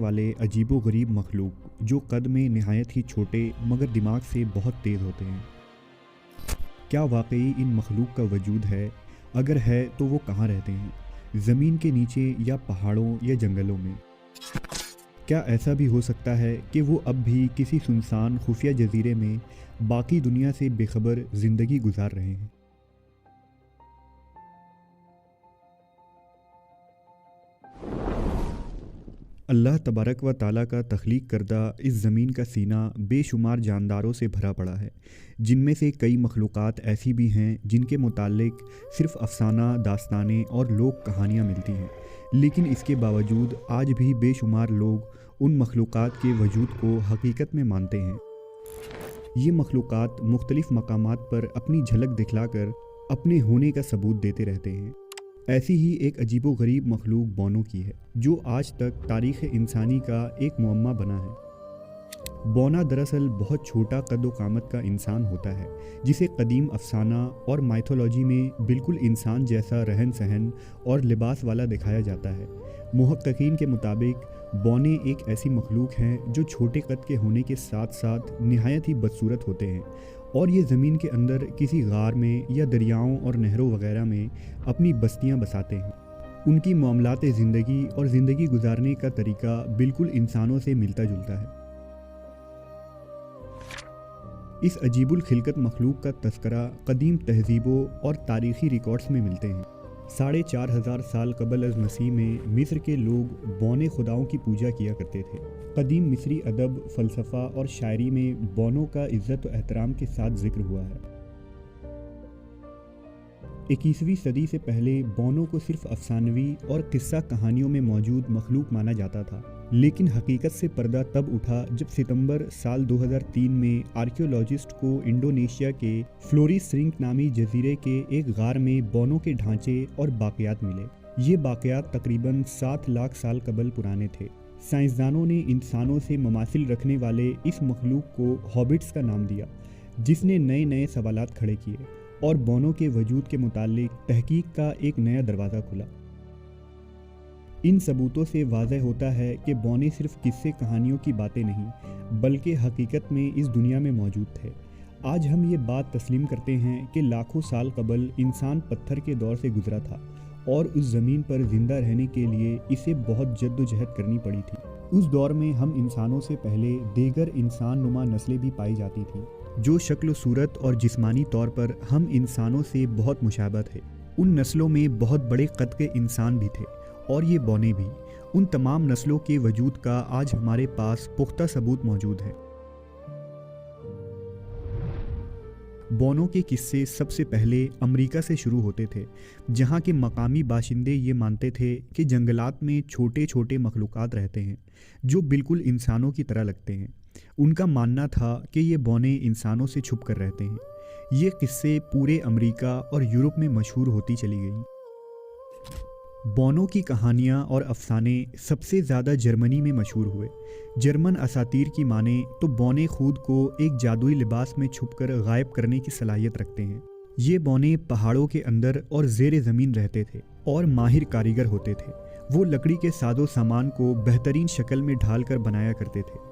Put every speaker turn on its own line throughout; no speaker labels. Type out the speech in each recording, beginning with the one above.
वाले अजीबो गरीब मखलूक जो कद में नहायत ही छोटे मगर दिमाग से बहुत तेज़ होते हैं। क्या वाकई इन मखलूक का वजूद है? अगर है तो वो कहाँ रहते हैं? ज़मीन के नीचे या पहाड़ों या जंगलों में? क्या ऐसा भी हो सकता है कि वो अब भी किसी सुनसान खुफिया जजीरे में बाकी दुनिया से बेखबर ज़िंदगी गुजार रहे हैं? अल्लाह तबारक व ताला का तख्लीक करदा इस ज़मीन का सीना बेशुमार जानदारों से भरा पड़ा है, जिनमें से कई मखलूक़ात ऐसी भी हैं जिनके मुतालिक सिर्फ़ अफ़साना, दास्तानें और लोक कहानियाँ मिलती हैं। लेकिन इसके बावजूद आज भी बेशुमार लोग उन मखलूक़ात के वजूद को हकीकत में मानते हैं। ये मखलूक़ात मुख्तलिफ़ मकामात पर अपनी झलक दिखलाकर अपने होने का सबूत देते रहते हैं। ऐसी ही एक अजीबो गरीब मखलूक बौनों की है, जो आज तक तारीख़ इंसानी का एक मुअम्मा बना है। बौना दरअसल बहुत छोटा कद कामत का इंसान होता है, जिसे कदीम अफसाना और माइथोलॉजी में बिल्कुल इंसान जैसा रहन सहन और लिबास वाला दिखाया जाता है। मुहक्किकीन के मुताबिक बौने एक ऐसी मखलूक हैं जो छोटे कद के होने के साथ साथ निहायत ही बदसूरत होते हैं और ये ज़मीन के अंदर किसी गार में या दरियाओं और नहरों वगैरह में अपनी बस्तियां बसाते हैं। उनकी मामलात ज़िंदगी और ज़िंदगी गुजारने का तरीका बिल्कुल इंसानों से मिलता जुलता है। इस अजीबुल खिलकत मखलूक का तस्करा कदीम तहजीबों और तारीख़ी रिकॉर्ड्स में मिलते हैं। 4500 साल कबल अज़ मसीह में मिस्र के लोग बौने खुदाओं की पूजा किया करते थे। कदीम मिस्री अदब, फ़लसफ़ा और शायरी में बौनों का इज़्ज़त व एहतराम के साथ ज़िक्र हुआ है। 21वीं सदी से पहले बौनों को सिर्फ अफसानवी और किस्सा कहानियों में मौजूद मखलूक माना जाता था, लेकिन हकीकत से पर्दा तब उठा जब सितंबर साल 2003 में आर्कियोलॉजिस्ट को इंडोनेशिया के फ्लोरिस रिंक नामी जजीरे के एक गार में बौनों के ढांचे और बाक़ियात मिले। ये बाक़ियात तकरीबन 7 लाख साल कबल पुराने थे। साइंसदानों ने इंसानों से ममासिल रखने वाले इस मखलूक को हॉबिट्स का नाम दिया, जिसने नए नए सवालात खड़े किए और बौनों के वजूद के मुतालिक तहकीक का एक नया दरवाज़ा खुला। इन सबूतों से वाज़ह होता है कि बौने सिर्फ किस्से कहानियों की बातें नहीं, बल्कि हकीकत में इस दुनिया में मौजूद थे। आज हम ये बात तस्लीम करते हैं कि लाखों साल कबल इंसान पत्थर के दौर से गुजरा था और उस ज़मीन पर ज़िंदा रहने के लिए इसे बहुत जद्दोजहद करनी पड़ी थी। उस दौर में हम इंसानों से पहले दीगर इंसान नुमा नस्लें भी पाई जाती थीं, जो शक्ल सूरत और जिस्मानी तौर पर हम इंसानों से बहुत मुशाबह थे। उन नस्लों में बहुत बड़े कद के इंसान भी थे और ये बौने भी। उन तमाम नस्लों के वजूद का आज हमारे पास पुख्ता सबूत मौजूद है। बौनों के किस्से सबसे पहले अमेरिका से शुरू होते थे, जहाँ के मकामी बाशिंदे ये मानते थे कि जंगलात में छोटे छोटे मखलूक़ात रहते हैं जो बिल्कुल इंसानों की तरह लगते हैं। उनका मानना था कि ये बौने इंसानों से छुप कर रहते हैं। ये किस्से पूरे अमेरिका और यूरोप में मशहूर होती चली गईं। बौनों की कहानियाँ और अफसाने सबसे ज़्यादा जर्मनी में मशहूर हुए। जर्मन असातीर की माने तो बौने खुद को एक जादुई लिबास में छुपकर गायब करने की सलाहियत रखते हैं। ये बौने पहाड़ों के अंदर और ज़ेरे ज़मीन रहते थे और माहिर कारीगर होते थे। वो लकड़ी के साजो सामान को बेहतरीन शक्ल में ढाल कर बनाया करते थे।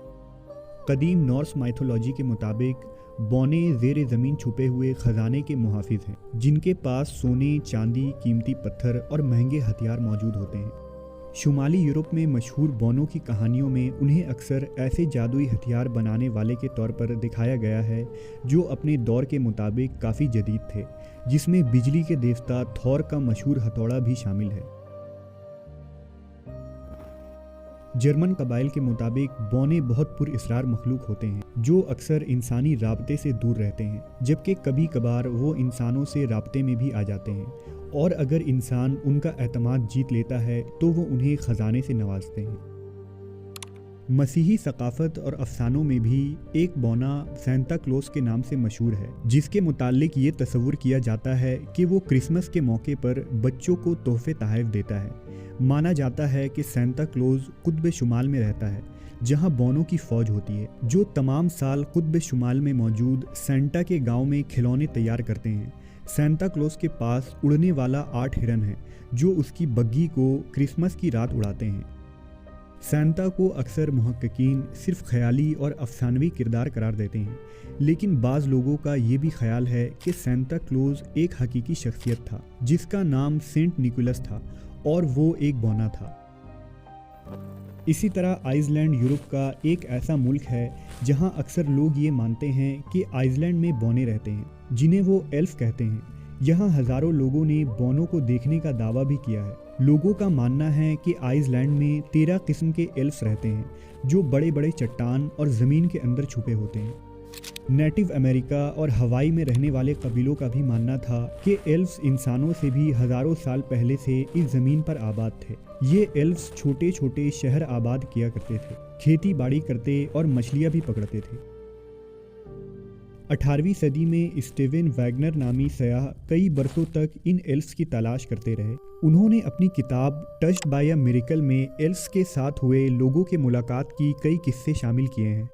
कदीम नॉर्स माइथोलॉजी के मुताबिक बौने ज़ेरे ज़मीन छुपे हुए ख़जाने के मुहाफिज हैं, जिनके पास सोने, चांदी, कीमती पत्थर और महंगे हथियार मौजूद होते हैं। शुमाली यूरोप में मशहूर बौनों की कहानियों में उन्हें अक्सर ऐसे जादुई हथियार बनाने वाले के तौर पर दिखाया गया है जो अपने दौर के मुताबिक काफ़ी जदीद थे, जिसमें बिजली के देवता थॉर का मशहूर हथौड़ा भी शामिल है। जर्मन कबाइल के मुताबिक बौने बहुत पुरअसरार मखलूक होते हैं जो अक्सर इंसानी राब्ते से दूर रहते हैं, जबकि कभी कभार वो इंसानों से राब्ते में भी आ जाते हैं और अगर इंसान उनका एतमाद जीत लेता है तो वो उन्हें ख़जाने से नवाजते हैं। मसीही सकाफ़त और अफसानों में भी एक बौना सेंटा क्लॉज के नाम से मशहूर है, जिसके मुतालिक ये तस्वुर किया जाता है कि वो क्रिसमस के मौके पर बच्चों को तोहफे तोहफ़े देता है। माना जाता है कि सेंटा क्लॉज कुतुब शुमाल में रहता है, जहां बौनों की फ़ौज होती है जो तमाम साल कुतुब शुमाल में मौजूद सेंटा के गांव में खिलौने तैयार करते हैं। सेंटा क्लॉज के पास उड़ने वाला 8 हिरन है जो उसकी बग्घी को क्रिसमस की रात उड़ाते हैं। سانتا کو اکثر محققین صرف خیالی اور افسانوی کردار قرار دیتے ہیں، لیکن بعض لوگوں کا یہ بھی خیال ہے کہ سانتا کلوز ایک حقیقی شخصیت تھا جس کا نام سینٹ نیکولس تھا اور وہ ایک بونا تھا۔ اسی طرح آئس لینڈ یورپ کا ایک ایسا ملک ہے جہاں اکثر لوگ یہ مانتے ہیں کہ آئس لینڈ میں بونے رہتے ہیں جنہیں وہ ایلف کہتے ہیں۔ یہاں ہزاروں لوگوں نے بونوں کو دیکھنے کا دعویٰ بھی کیا ہے۔ لوگوں کا ماننا ہے کہ آئس لینڈ میں 13 قسم کے ایلفس رہتے ہیں جو بڑے بڑے چٹان اور زمین کے اندر چھپے ہوتے ہیں۔ نیٹو امریکہ اور ہوائی میں رہنے والے قبیلوں کا بھی ماننا تھا کہ ایلفس انسانوں سے بھی ہزاروں سال پہلے سے اس زمین پر آباد تھے۔ یہ ایلفس چھوٹے چھوٹے شہر آباد کیا کرتے تھے، کھیتی باڑی کرتے اور مچھلیاں بھی پکڑتے تھے۔ 18ویں صدی میں اسٹیون ویگنر نامی سیاح کئی برسوں تک ان ایلفس کی تلاش کرتے رہے۔ انہوں نے اپنی کتاب ٹچڈ بائی اے میریکل میں ایلفس کے ساتھ ہوئے لوگوں کے ملاقات کی کئی قصے شامل کیے ہیں۔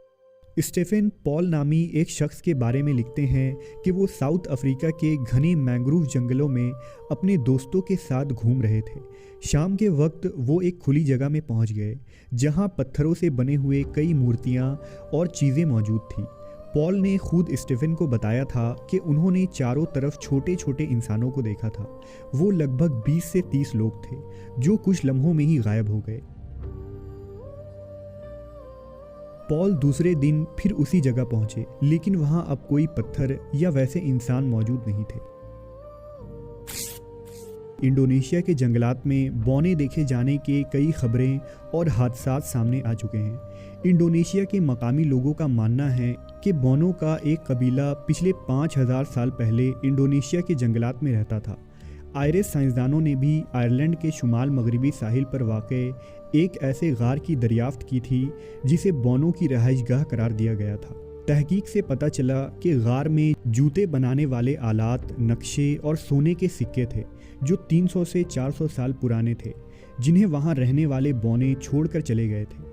اسٹیفن پال نامی ایک شخص کے بارے میں لکھتے ہیں کہ وہ ساؤتھ افریقہ کے گھنے مینگروو جنگلوں میں اپنے دوستوں کے ساتھ گھوم رہے تھے۔ شام کے وقت وہ ایک کھلی جگہ میں پہنچ گئے جہاں پتھروں سے بنے ہوئے کئی مورتیاں اور چیزیں موجود تھیں۔ پال نے خود اسٹیفن کو بتایا تھا کہ انہوں نے چاروں طرف چھوٹے چھوٹے انسانوں کو دیکھا تھا۔ وہ لگ بھگ 20 سے 30 لوگ تھے جو کچھ لمحوں میں ہی غائب ہو گئے۔ پال دوسرے دن پھر اسی جگہ پہنچے، لیکن وہاں اب کوئی پتھر یا ویسے انسان موجود نہیں تھے۔ انڈونیشیا کے جنگلات میں بونے دیکھے جانے کے کئی خبریں اور حادثات سامنے آ چکے ہیں۔ انڈونیشیا کے مقامی لوگوں کا ماننا ہے کہ بونوں کا ایک قبیلہ پچھلے 5000 سال پہلے انڈونیشیا کے جنگلات میں رہتا تھا۔ آئرش سائنسدانوں نے بھی آئرلینڈ کے شمال مغربی ساحل پر واقع ایک ایسے غار کی دریافت کی تھی جسے بونوں کی رہائش گاہ قرار دیا گیا تھا۔ تحقیق سے پتہ چلا کہ غار میں جوتے بنانے والے آلات، نقشے اور سونے کے سکے تھے جو 300 سے 400 سال پرانے تھے، جنہیں وہاں رہنے والے بونے چھوڑ کر چلے گئے تھے۔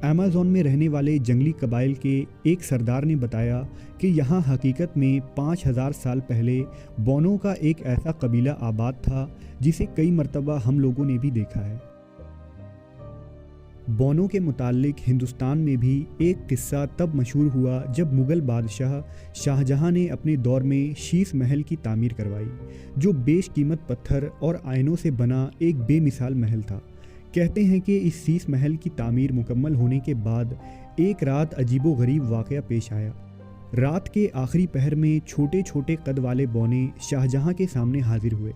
ایمیزون میں رہنے والے جنگلی قبائل کے ایک سردار نے بتایا کہ یہاں حقیقت میں 5000 سال پہلے بونوں کا ایک ایسا قبیلہ آباد تھا جسے کئی مرتبہ ہم لوگوں نے بھی دیکھا ہے۔ بونوں کے متعلق ہندوستان میں بھی ایک قصہ تب مشہور ہوا جب مغل بادشاہ شاہ جہاں نے اپنے دور میں شیش محل کی تعمیر کروائی، جو بیش قیمت پتھر اور آئنوں سے بنا ایک بے مثال محل تھا۔ کہتے ہیں کہ اس شیش محل کی تعمیر مکمل ہونے کے بعد ایک رات عجیب و غریب واقعہ پیش آیا۔ رات کے آخری پہر میں چھوٹے چھوٹے قد والے بونے شاہ جہاں کے سامنے حاضر ہوئے۔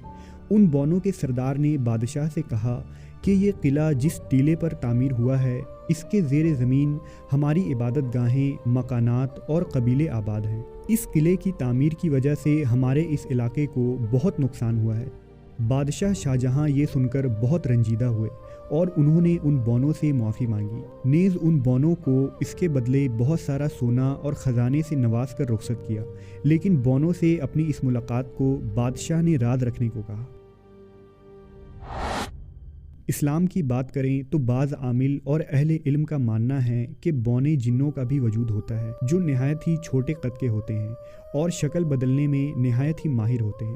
ان بونوں کے سردار نے بادشاہ سے کہا کہ یہ قلعہ جس ٹیلے پر تعمیر ہوا ہے، اس کے زیر زمین ہماری عبادت گاہیں، مکانات اور قبیلے آباد ہیں۔ اس قلعے کی تعمیر کی وجہ سے ہمارے اس علاقے کو بہت نقصان ہوا ہے۔ بادشاہ شاہ جہاں یہ سن کر بہت رنجیدہ ہوئے اور انہوں نے ان بونوں سے معافی مانگی، نیز ان بونوں کو اس کے بدلے بہت سارا سونا اور خزانے سے نواز کر رخصت کیا، لیکن بونوں سے اپنی اس ملاقات کو بادشاہ نے راز رکھنے کو کہا۔ اسلام کی بات کریں تو بعض عامل اور اہل علم کا ماننا ہے کہ بونے جنوں کا بھی وجود ہوتا ہے جو نہایت ہی چھوٹے قد کے ہوتے ہیں اور شکل بدلنے میں نہایت ہی ماہر ہوتے ہیں۔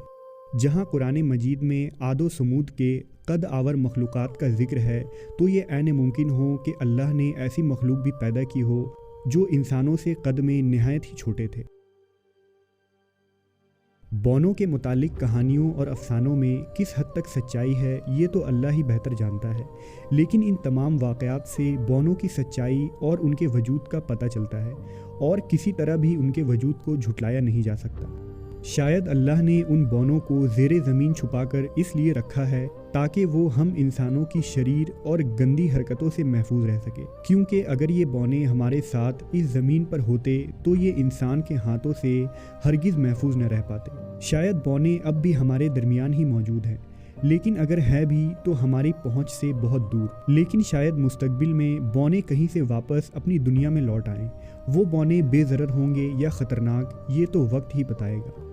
جہاں قرآن مجید میں عاد و سمود کے قد آور مخلوقات کا ذکر ہے تو یہ عین ممکن ہو کہ اللہ نے ایسی مخلوق بھی پیدا کی ہو جو انسانوں سے قد میں نہایت ہی چھوٹے تھے۔ بونوں کے متعلق کہانیوں اور افسانوں میں کس حد تک سچائی ہے یہ تو اللہ ہی بہتر جانتا ہے، لیکن ان تمام واقعات سے بونوں کی سچائی اور ان کے وجود کا پتہ چلتا ہے، اور کسی طرح بھی ان کے وجود کو جھٹلایا نہیں جا سکتا۔ شاید اللہ نے ان بونوں کو زیر زمین چھپا کر اس لیے رکھا ہے تاکہ وہ ہم انسانوں کی شریر اور گندی حرکتوں سے محفوظ رہ سکے، کیونکہ اگر یہ بونے ہمارے ساتھ اس زمین پر ہوتے تو یہ انسان کے ہاتھوں سے ہرگز محفوظ نہ رہ پاتے۔ شاید بونے اب بھی ہمارے درمیان ہی موجود ہیں، لیکن اگر ہے بھی تو ہماری پہنچ سے بہت دور۔ لیکن شاید مستقبل میں بونے کہیں سے واپس اپنی دنیا میں لوٹ آئیں۔ وہ بونے بے ضرر ہوں گے یا خطرناک، یہ تو وقت ہی بتائے گا۔